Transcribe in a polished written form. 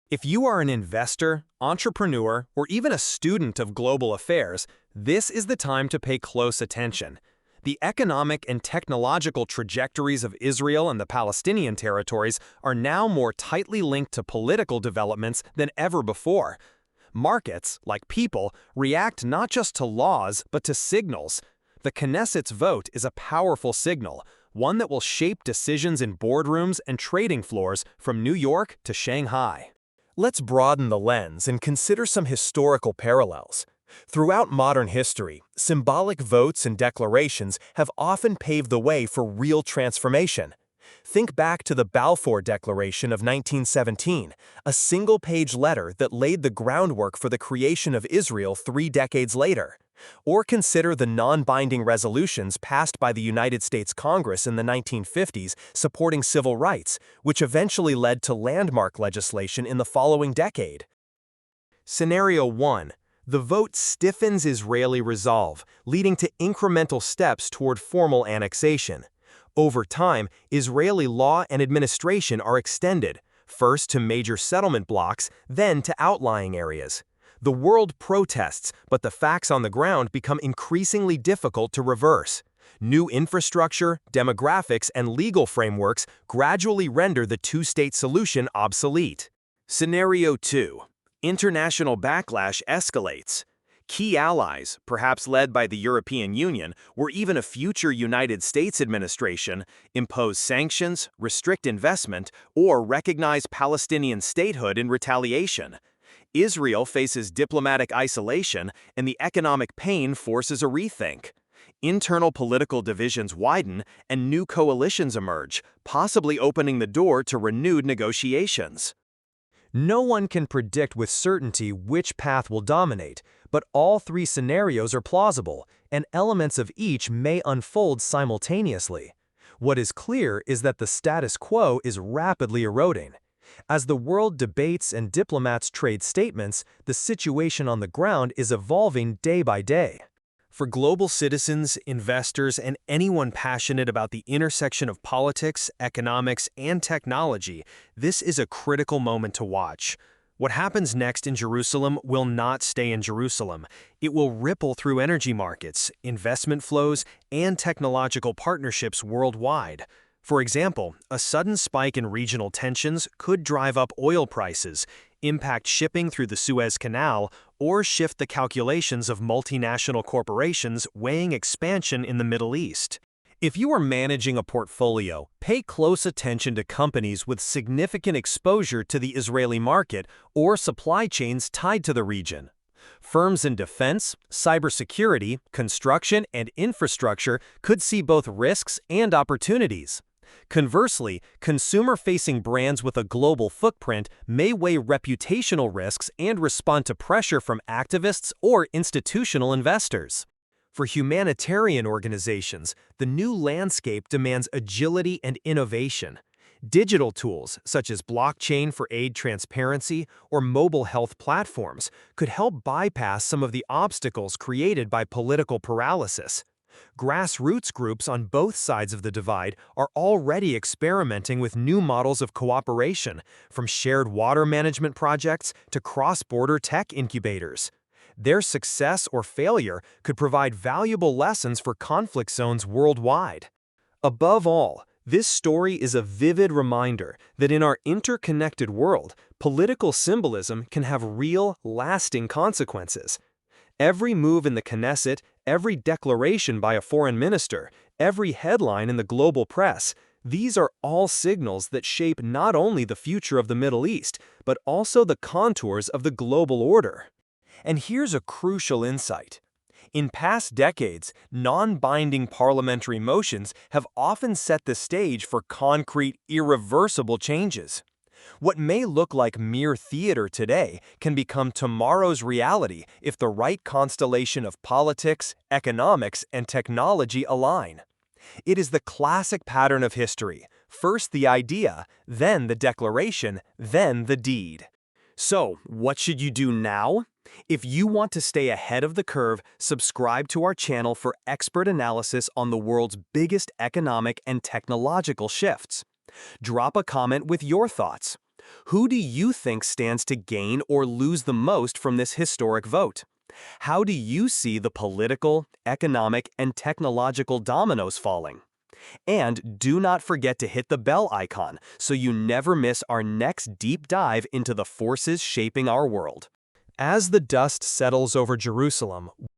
If you are an investor, entrepreneur, or even a student of global affairs, this is the time to pay close attention. The economic and technological trajectories of Israel and the Palestinian territories are now more tightly linked to political developments than ever before. Markets, like people, react not just to laws but to signals. The Knesset's vote is a powerful signal, one that will shape decisions in boardrooms and trading floors from New York to Shanghai. Let's broaden the lens and consider some historical parallels. Throughout modern history, symbolic votes and declarations have often paved the way for real transformation. Think back to the Balfour Declaration of 1917, a single-page letter that laid the groundwork for the creation of Israel 3 decades later. Or consider the non-binding resolutions passed by the United States Congress in the 1950s supporting civil rights, which eventually led to landmark legislation in the following decade. Scenario 1. The vote stiffens Israeli resolve, leading to incremental steps toward formal annexation. Over time, Israeli law and administration are extended, first to major settlement blocks, then to outlying areas. The world protests, but the facts on the ground become increasingly difficult to reverse. New infrastructure, demographics, and legal frameworks gradually render the two-state solution obsolete. Scenario 2. International backlash escalates. Key allies, perhaps led by the European Union or even a future United States administration, impose sanctions, restrict investment, or recognize Palestinian statehood in retaliation. Israel faces diplomatic isolation, and the economic pain forces a rethink. Internal political divisions widen, and new coalitions emerge, possibly opening the door to renewed negotiations. No one can predict with certainty which path will dominate, but all 3 scenarios are plausible, and elements of each may unfold simultaneously. What is clear is that the status quo is rapidly eroding. As the world debates and diplomats trade statements, the situation on the ground is evolving day by day. For global citizens, investors, and anyone passionate about the intersection of politics, economics, and technology, this is a critical moment to watch. What happens next in Jerusalem will not stay in Jerusalem. It will ripple through energy markets, investment flows, and technological partnerships worldwide. For example, a sudden spike in regional tensions could drive up oil prices, impact shipping through the Suez Canal, or shift the calculations of multinational corporations weighing expansion in the Middle East. If you are managing a portfolio, pay close attention to companies with significant exposure to the Israeli market or supply chains tied to the region. Firms in defense, cybersecurity, construction, and infrastructure could see both risks and opportunities. Conversely, consumer-facing brands with a global footprint may weigh reputational risks and respond to pressure from activists or institutional investors. For humanitarian organizations, the new landscape demands agility and innovation. Digital tools, such as blockchain for aid transparency or mobile health platforms, could help bypass some of the obstacles created by political paralysis. Grassroots groups on both sides of the divide are already experimenting with new models of cooperation, from shared water management projects to cross-border tech incubators. Their success or failure could provide valuable lessons for conflict zones worldwide. Above all, this story is a vivid reminder that in our interconnected world, political symbolism can have real, lasting consequences. Every move in the Knesset, every declaration by a foreign minister, every headline in the global press, these are all signals that shape not only the future of the Middle East, but also the contours of the global order. And here's a crucial insight. In past decades, non-binding parliamentary motions have often set the stage for concrete, irreversible changes. What may look like mere theater today can become tomorrow's reality if the right constellation of politics, economics, and technology align. It is the classic pattern of history: first the idea, then the declaration, then the deed. So, what should you do now? If you want to stay ahead of the curve, subscribe to our channel for expert analysis on the world's biggest economic and technological shifts. Drop a comment with your thoughts. Who do you think stands to gain or lose the most from this historic vote? How do you see the political, economic, and technological dominoes falling? And do not forget to hit the bell icon so you never miss our next deep dive into the forces shaping our world. As the dust settles over Jerusalem,